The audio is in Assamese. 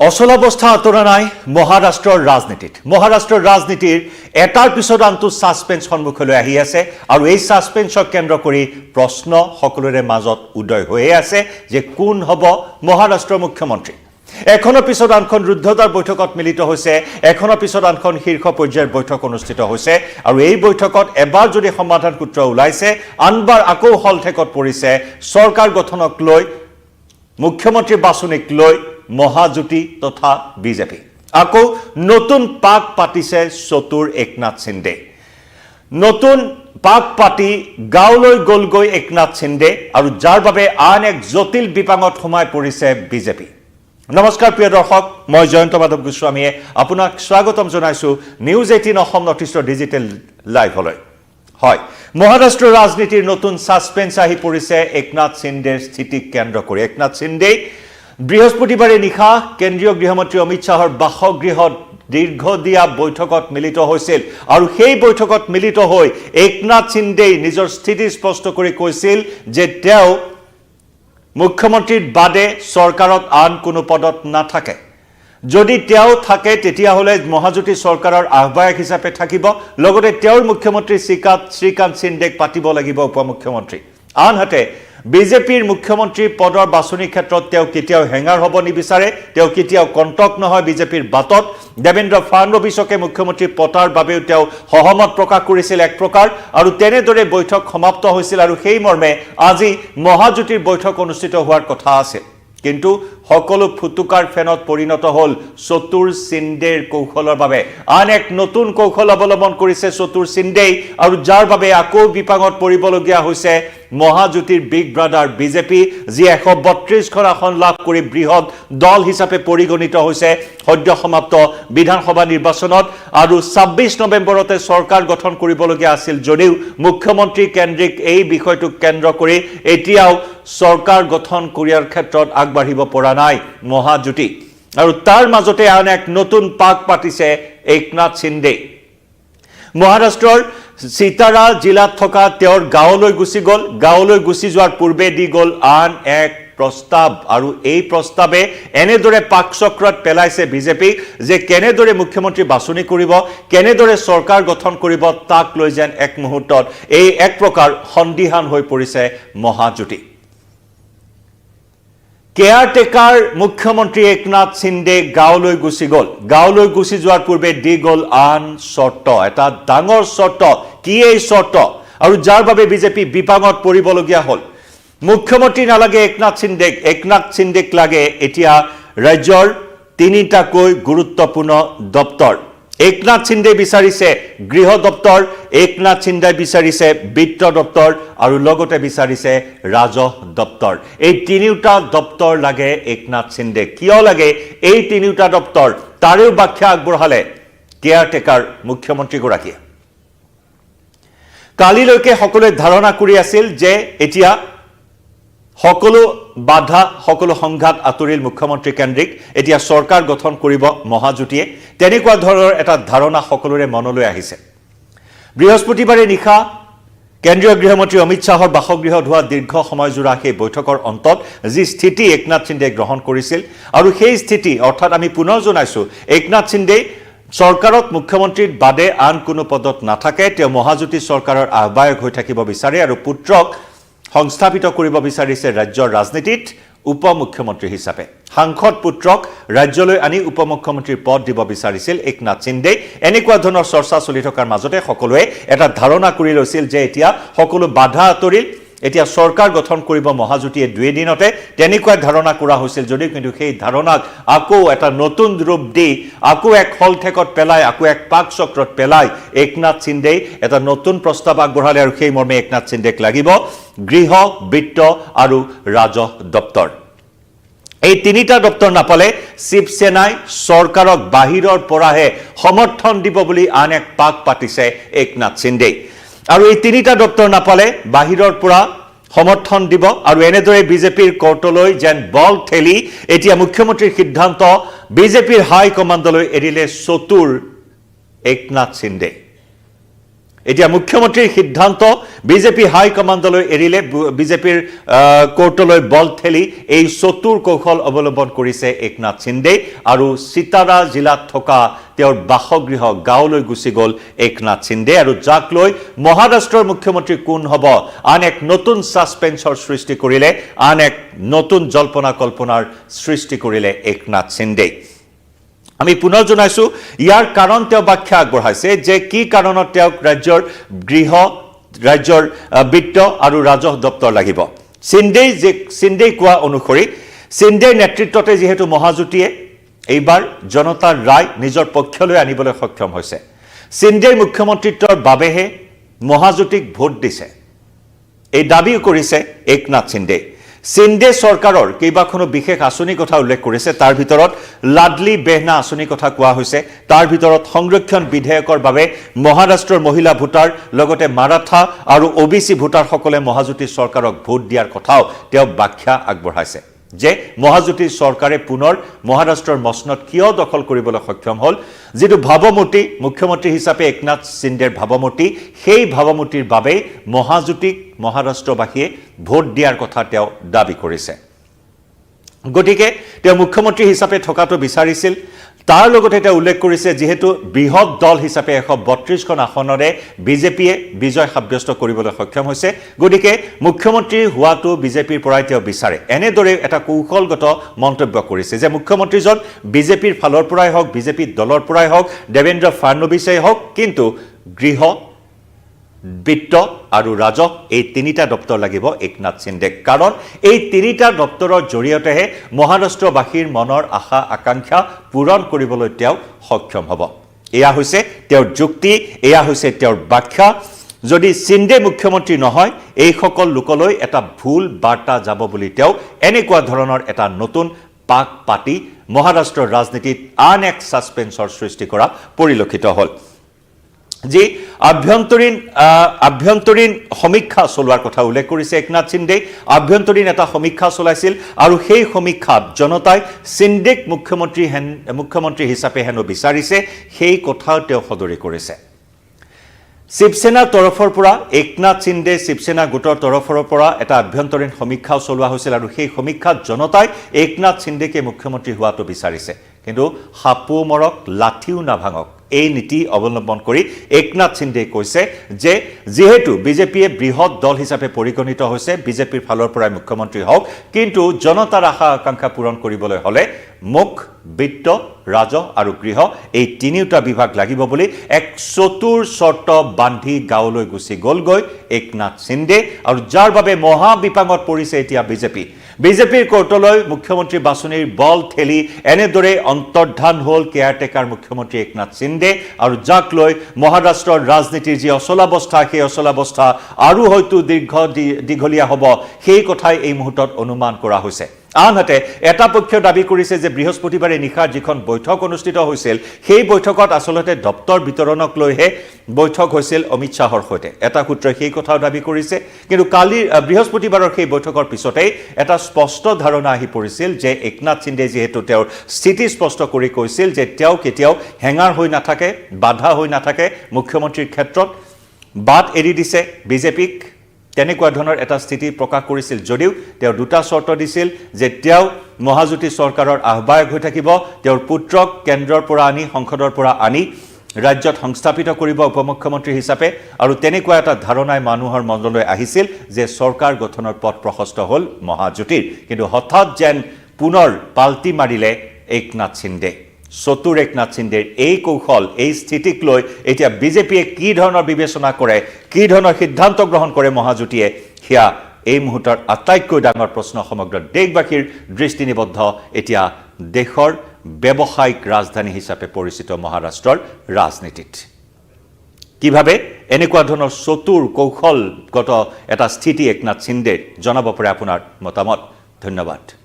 অচলাবস্থা আঁতৰা নাই মহাৰাষ্ট্ৰৰ ৰাজনীতিৰ এটাৰ পিছত আনটো সাসপেন্স সন্মুখলৈ আহি আছে আৰু এই সাসপেন্সক কেন্দ্ৰ কৰি প্ৰশ্ন সকলোৰে মাজত উদয় হৈ আছে যে কোন হ'ব মহাৰাষ্ট্ৰৰ মুখ্যমন্ত্ৰী। এখনৰ পিছত আনখন ৰুদ্ধতাৰ বৈঠকত মিলিত হৈছে, এখনৰ পিছত আনখন শীৰ্ষ পৰ্যায়ৰ বৈঠক অনুষ্ঠিত হৈছে আৰু এই বৈঠকত এবাৰ যদি সমাধান সূত্ৰ ওলাইছে, আনবাৰ আকৌ হলঠেকত পৰিছে চৰকাৰ গঠনক লৈ, মুখ্যমন্ত্ৰী বাছনিক লৈ মহাজুতি তথা বিজেপি। আকৌ নতুন পাক পাতিছে চতুৰ একনাথ সিন্ধে। নতুন পাক পাতি গাঁৱলৈ গলগৈ একনাথ সিন্ধে আৰু যাৰ বাবে আন এক জটিল বিপাঙত সোমাই পৰিছে বিজেপি। নমস্কাৰ প্ৰিয় দৰ্শক, মই জয়ন্ত মাধৱ গোস্বামীয়ে আপোনাক স্বাগতম জনাইছো নিউজ 18 অসম নৰ্থ ইষ্টৰ ডিজিটেল লাইভলৈ। হয়, মহাৰাষ্ট্ৰৰ ৰাজনীতিৰ নতুন সাসপেন্স আহি পৰিছে একনাথ সিন্ধেৰ স্থিতিক কেন্দ্ৰ কৰি। একনাথ সিন্ধে বৃহস্পতিবাৰে নিশা কেন্দ্ৰীয় গৃহমন্ত্ৰী অমিত শ্বাহৰ বাসগৃহত দীৰ্ঘদিয়া বৈঠকত মিলিত হৈছিল আৰু সেই বৈঠকত মিলিত হৈ একনাথ সিন্ধেই নিজৰ স্থিতি স্পষ্ট কৰি কৈছিল যে তেওঁ মুখ্যমন্ত্ৰীৰ বাদে চৰকাৰত আন কোনো পদত নাথাকে। যদি তেওঁ থাকে তেতিয়াহ'লে মহাজুতি চৰকাৰৰ আহ্বায়ক হিচাপে থাকিব, লগতে তেওঁৰ মুখ্যমন্ত্ৰী শ্ৰীকান্ত সিন্ধেক পাতিব লাগিব উপমুখ্যমন্ত্ৰী। আনহাতে বিজেপিৰ মুখ্যমন্ত্ৰী পদৰ বাছনিৰ ক্ষেত্ৰত তেওঁ কেতিয়াও হেঙাৰ হ'ব নিবিচাৰে, তেওঁ কেতিয়াও কণ্টক নহয় বিজেপিৰ বাটত। দেৱেন্দ্ৰ ফাডনবিছকে মুখ্যমন্ত্ৰী পতাৰ বাবেও তেওঁ সহমত প্ৰকাশ কৰিছিল এক প্ৰকাৰ, আৰু তেনেদৰে বৈঠক সমাপ্ত হৈছিল আৰু সেই মৰ্মে আজি মহাজুতিৰ বৈঠক অনুষ্ঠিত হোৱাৰ কথা আছিল। কিন্তু সকলো ফুটুকাৰ ফেনত পৰিণত হ'ল চতুৰ সিন্ধেৰ কৌশলৰ বাবে। আন এক নতুন কৌশল অৱলম্বন কৰিছে চতুৰ সিন্ধেই আৰু যাৰ বাবে আকৌ বিপাঙত পৰিবলগীয়া হৈছে মহাজুতিৰ বিগ ব্ৰাদাৰ বিজেপি, যি 132খন আসন লাভ কৰি বৃহৎ দল হিচাপে পৰিগণিত হৈছে সদ্য সমাপ্ত বিধানসভা নিৰ্বাচনত। আৰু 26 নৱেম্বৰতে চৰকাৰ গঠন কৰিবলগীয়া আছিল যদিও মুখ্যমন্ত্ৰী কেন্দ্ৰিক এই বিষয়টোক কেন্দ্ৰ কৰি এতিয়াও চৰকাৰ গঠন কৰাৰ ক্ষেত্ৰত আগবাঢ়িব পৰা নাই মহাজুতি। আৰু তাৰ মাজতে আন এক নতুন পাক পাতিছে একনাথ সিন্ধে। মহাৰাষ্ট্ৰৰ সিতাৰা জিলাত থকা তেওঁৰ গাঁৱলৈ গুচি গ'ল। গাঁৱলৈ গুচি যোৱাৰ পূৰ্বে দি গ'ল আন এক প্ৰস্তাৱ, আৰু এই প্ৰস্তাৱে এনেদৰে পাক চক্ৰত পেলাইছে বিজেপিক যে কেনেদৰে মুখ্যমন্ত্ৰী বাছনি কৰিব, কেনেদৰে চৰকাৰ গঠন কৰিব, তাক লৈ যেন এক মুহূৰ্তত এই এক প্ৰকাৰ সন্দিহান হৈ পৰিছে মহাজুতি। কেয়াৰটেকাৰ মুখ্যমন্ত্ৰী একনাথ সিন্ধে গাঁৱলৈ গুচি গ'ল। গাঁৱলৈ গুচি যোৱাৰ পূৰ্বে দি গ'ল আন চৰ্ত, এটা ডাঙৰ চৰ্ত। কি এই চৰ্ত আৰু যাৰ বাবে বিজেপি বিপাঙত পৰিবলগীয়া হ'ল? মুখ্যমন্ত্ৰী নালাগে একনাথ সিন্ধেক লাগে এতিয়া ৰাজ্যৰ তিনিটাকৈ গুৰুত্বপূৰ্ণ দপ্তৰ। একনাথ সিন্ধে বিচাৰিছে গৃহ দপ্তৰ, একনাথ সিন্ধে বিচাৰিছে বিত্ত দপ্তৰ আৰু লগতে বিচাৰিছে ৰাজহ দপ্তৰ। এই তিনিওটা দপ্তৰ লাগে একনাথ সিন্ধে। কিয় লাগে এই তিনিওটা দপ্তৰ, তাৰেও ব্যাখ্যা আগবঢ়ালে কেয়াৰটেকাৰ মুখ্যমন্ত্ৰীগৰাকীয়ে। কালিলৈকে সকলোৱে ধাৰণা কৰি আছিল যে এতিয়া সকলো বাধা, সকলো সংঘাত আঁতৰিল মুখ্যমন্ত্ৰী কেন্দ্ৰিক, এতিয়া চৰকাৰ গঠন কৰিব মহাজুতিয়ে। তেনেকুৱা ধৰণৰ এটা ধাৰণা সকলোৰে মনলৈ আহিছে। বৃহস্পতিবাৰে নিশা কেন্দ্ৰীয় গৃহমন্ত্ৰী অমিত শ্বাহৰ বাসগৃহত হোৱা দীৰ্ঘ সময়জোৰা সেই বৈঠকৰ অন্তত যি স্থিতি একনাথ সিন্ধে গ্ৰহণ কৰিছিল, আৰু সেই স্থিতি অৰ্থাৎ আমি পুনৰ জনাইছোঁ একনাথ সিন্ধে চৰকাৰত মুখ্যমন্ত্ৰীৰ বাদে আন কোনো পদত নাথাকে, তেওঁ মহাজুতি চৰকাৰৰ আহ্বায়ক হৈ থাকিব বিচাৰে আৰু পুত্ৰক সংস্থাপিত কৰিব বিচাৰিছে ৰাজ্যৰ ৰাজনীতিত উপমুখ্যমন্ত্ৰী হিচাপে। সাংসদ পুত্ৰক ৰাজ্যলৈ আনি উপমুখ্যমন্ত্ৰীৰ পদ দিব বিচাৰিছিল একনাথ সিন্ধে। এনেকুৱা ধৰণৰ চৰ্চা চলি থকাৰ মাজতে সকলোৱে এটা ধাৰণা কৰি লৈছিল যে এতিয়া সকলো বাধা আঁতৰিল, এতিয়া চৰকাৰ গঠন কৰিব মহাজুতিয়ে 2 দিনতে। তেনেকুৱা ধাৰণা কৰা হৈছিল যদিও কিন্তু সেই ধাৰণাক আকৌ এটা নতুন ৰূপ দি, আকৌ এক হলঠেকত পেলাই, আকৌ এক পাক চক্ৰত পেলাই একনাথ সিন্ধে এটা নতুন প্ৰস্তাৱ আগবঢ়ালে আৰু সেই মৰ্মে একনাথ সিন্ধেক লাগিব গৃহ, বিত্ত আৰু ৰাজহ দপ্তৰ। এই তিনিটা দপ্তৰ নাপালে শিৱসেনাই চৰকাৰক বাহিৰৰ পৰাহে সমৰ্থন দিব বুলি আন এক পাক পাতিছে একনাথ সিন্ধে। আৰু এই তিনিটা দপ্তৰ নাপালে বাহিৰৰ পৰা সমৰ্থন দিব আৰু এনেদৰে বিজেপিৰ কৰ্টলৈ যেন বল ঠেলি এতিয়া মুখ্যমন্ত্ৰীৰ সিদ্ধান্ত বিজেপিৰ হাই কমাণ্ডলৈ এৰিলে চতুৰ একনাথ সিন্ধে। এতিয়া মুখ্যমন্ত্ৰীৰ সিদ্ধান্ত বিজেপি হাই কমাণ্ডলৈ এৰিলে বিজেপিৰ কোৰ্টলৈ বল ঠেলি এই চতুৰ কৌশল অৱলম্বন কৰিছে একনাথ সিন্ধে আৰু চিতাৰা জিলাত থকা তেওঁৰ বাসগৃহ গাঁৱলৈ গুচি গ'ল একনাথ সিন্ধে আৰু যাক লৈ মহাৰাষ্ট্ৰৰ মুখ্যমন্ত্ৰী কোন হ'ব আন এক নতুন সাসপেন্সৰ সৃষ্টি কৰিলে আন এক নতুন জল্পনা কল্পনাৰ সৃষ্টি কৰিলে একনাথ সিন্ধে আমি পুনৰ জনাইছো ইয়াৰ কাৰণ তেওঁ ব্যাখ্যা আগবঢ়াইছে যে কি কাৰণত তেওঁক ৰাজ্যৰ বিত্ত আৰু ৰাজহ দপ্তৰ লাগিব সিন্ধে কোৱা অনুসৰি সিন্ধেৰ নেতৃত্বতে যেহেতু মহাজুতিয়ে এইবাৰ জনতাৰ ৰায় নিজৰ পক্ষলৈ আনিবলৈ সক্ষম হৈছে সিন্ধেৰ মুখ্যমন্ত্ৰীত্বৰ বাবেহে মহাজুতিক ভোট দিছে এই দাবী কৰিছে একনাথ সিন্ধে চৰকাৰৰ কেইবাখনো বিশেষ আঁচনি কথা উল্লেখ কৰিছে তাৰ ভিতৰত লাডলি বেহনা আঁচনি কথা কোৱা হৈছে তাৰ ভিতৰত সংৰক্ষণ বিধেয়কৰ বাবে মহাৰাষ্ট্ৰৰ মহিলা ভোটাৰ লগতে মাৰাঠা আৰু ওবিসি ভোটাৰসকলে মহাজুতি চৰকাৰক ভোট দিয়াৰ কথাও তেওঁ ব্যাখ্যা আগবঢ়াইছে যে মহাজুতি চৰকাৰে পুনৰ মহাৰাষ্ট্ৰৰ মসনদ কিয় দখল কৰিবলৈ সক্ষম হ'ল যেটো ভাৱমূৰ্তি মুখ্যমন্ত্ৰী হিচাপে একনাথ সিন্ধেৰ ভাৱমূৰ্তি সেই ভাৱমূৰ্তিৰ বাবে মহাজুতিক মহাৰাষ্ট্ৰবাসীয়ে ভোট দিয়াৰ কথা তেওঁ দাবী কৰিছে গতিকে তেওঁ মুখ্যমন্ত্ৰী হিচাপে থকাটো বিচাৰিছিল তাৰ লগতে তেওঁ উল্লেখ কৰিছে যেহেতু বৃহৎ দল হিচাপে 132খন আসনৰে বিজেপিয়ে বিজয় সাব্যস্ত কৰিবলৈ সক্ষম হৈছে গতিকে মুখ্যমন্ত্ৰী হোৱাটো বিজেপিৰ পৰাই তেওঁ বিচাৰে এনেদৰে এটা কৌশলগত মন্তব্য কৰিছে যে মুখ্যমন্ত্ৰীজন বিজেপিৰ ফালৰ পৰাই হওক বিজেপি দলৰ পৰাই হওক দেবেন্দ্ৰ ফাডনবিসেই হওক কিন্তু গৃহ বিত্ত আৰু ৰাজহ এই তিনিটা দপ্তৰ লাগিব একনাথ সিন্ধে কাৰণ এই তিনিটা দপ্তৰৰ জৰিয়তেহে মহাৰাষ্ট্ৰবাসীৰ মনৰ আশা আকাংক্ষা পূৰণ কৰিবলৈ তেওঁ সক্ষম হ'ব এয়া হৈছে তেওঁৰ যুক্তি এয়া হৈছে তেওঁৰ ব্যাখ্যা যদি সিন্ধে মুখ্যমন্ত্ৰী নহয় এই সকল লোকলৈ এটা ভুল বাৰ্তা যাব বুলি তেওঁ এনেকুৱা ধৰণৰ এটা নতুন পাক পাতি মহাৰাষ্ট্ৰৰ ৰাজনীতিত আন এক সাসপেন্সৰ সৃষ্টি কৰা পৰিলক্ষিত হ'ল যি আভ্যন্তৰীণ সমীক্ষা চলোৱাৰ কথা উল্লেখ কৰিছে একনাথ সিন্ধে আভ্যন্তৰীণ এটা সমীক্ষা চলাইছিল আৰু সেই সমীক্ষাত জনতাই সিন্ধেক মুখ্যমন্ত্ৰী হিচাপে হেনো বিচাৰিছে সেই কথা তেওঁ সদৰি কৰিছে শিৱসেনাৰ তৰফৰ পৰা একনাথ সিন্ধে শিৱসেনা গোটৰ তৰফৰ পৰা এটা আভ্যন্তৰীণ সমীক্ষা চলোৱা হৈছিল আৰু সেই সমীক্ষাত জনতাই একনাথ সিন্ধেকে মুখ্যমন্ত্ৰী হোৱাটো বিচাৰিছে কিন্তু হাপু মৰক লাঠিও নাভাঙক এই নীতি অৱলম্বন কৰি একনাথ সিন্ধে কৈছে যে যেহেতু বিজেপিয়ে বৃহৎ দল হিচাপে পৰিগণিত হৈছে বিজেপিৰ ফালৰ পৰা মুখ্যমন্ত্ৰী হওক কিন্তু জনতাৰ আশা আকাংক্ষা পূৰণ কৰিবলৈ হলে মুখ বিত্ত ৰাজহ আৰু গৃহ এই তিনিটা বিভাগ লাগিব বুলি এক চতুৰ শৰ্ত বান্ধি গাঁৱলৈ গুচি গলগৈ একনাথ সিন্ধে আৰু যাৰ বাবে মহা বিপাঙত পৰিছে এতিয়া বিজেপিৰ কোৰ্টলৈ মুখ্যমন্ত্ৰী বাছনিৰ বল ঠেলি এনেদৰে অন্তৰ্ধান হ'ল কেয়াৰটেকাৰ মুখ্যমন্ত্ৰী একনাথ সিন্ধে আৰু যাক লৈ মহাৰাষ্ট্ৰৰ ৰাজনীতিৰ যি অচলাৱস্থা সেই অচলাৱস্থা আৰু হয়তো দীঘলীয়া হ'ব সেই কথাই এই মুহূৰ্তত অনুমান কৰা হৈছে আনহাতে এটা পক্ষ দাবী কৰিছে যে বৃহস্পতিবাৰে নিশা যিখন বৈঠক অনুষ্ঠিত হৈছিল সেই বৈঠকত আসলতে দপ্তৰ বিতৰণক লৈহে বৈঠক হৈছিল অমিত শাহৰ সৈতে এটা সূত্ৰই সেই কথাও দাবী কৰিছে কিন্তু কালি বৃহস্পতিবাৰৰ সেই বৈঠকৰ পিছতেই এটা স্পষ্ট ধাৰণা আহি পৰিছিল যে একনাথ সিন্ধে যেহেতু তেওঁৰ স্থিতি স্পষ্ট কৰি কৈছিল যে তেওঁ কেতিয়াও হেঙাৰ হৈ নাথাকে বাধা হৈ নাথাকে মুখ্যমন্ত্ৰীৰ ক্ষেত্ৰত বাদ এৰি দিছে বিজেপিক তেনেকুৱা ধৰণৰ এটা স্থিতি প্ৰকাশ কৰিছিল যদিও তেওঁ দুটা চৰ্ত দিছিল যে তেওঁ মহাজুতি চৰকাৰৰ আহ্বায়ক হৈ থাকিব তেওঁৰ পুত্ৰক কেন্দ্ৰৰ পৰা আনি সংসদৰ পৰা আনি ৰাজ্যত সংস্থাপিত কৰিব উপমুখ্যমন্ত্ৰী হিচাপে আৰু তেনেকুৱা এটা ধাৰণাই মানুহৰ মনলৈ আহিছিল যে চৰকাৰ গঠনৰ পথ প্ৰশস্ত হ'ল মহাজুতিৰ কিন্তু হঠাৎ যেন পুনৰ পাল্টি মাৰিলে একনাথ সিন্ধে চতুৰ একনাথ সিন্ধেৰ এই কৌশল এই স্থিতিক লৈ এতিয়া বিজেপিয়ে কি ধৰণৰ বিবেচনা কৰে কি ধৰণৰ সিদ্ধান্ত গ্ৰহণ কৰে মহাজুতিয়ে হিয়া এই মুহূৰ্তৰ আটাইতকৈ ডাঙৰ প্ৰশ্ন সমগ্ৰ দেশবাসীৰ দৃষ্টি নিবদ্ধ এতিয়া দেশৰ ব্যৱসায়িক ৰাজধানী হিচাপে পৰিচিত মহাৰাষ্ট্ৰৰ ৰাজনীতিত কিভাৱে এনেকুৱা ধৰণৰ চতুৰ কৌশলগত এটা স্থিতি একনাথ সিন্ধে জনাব পাৰে আপোনাৰ মতামত ধন্যবাদ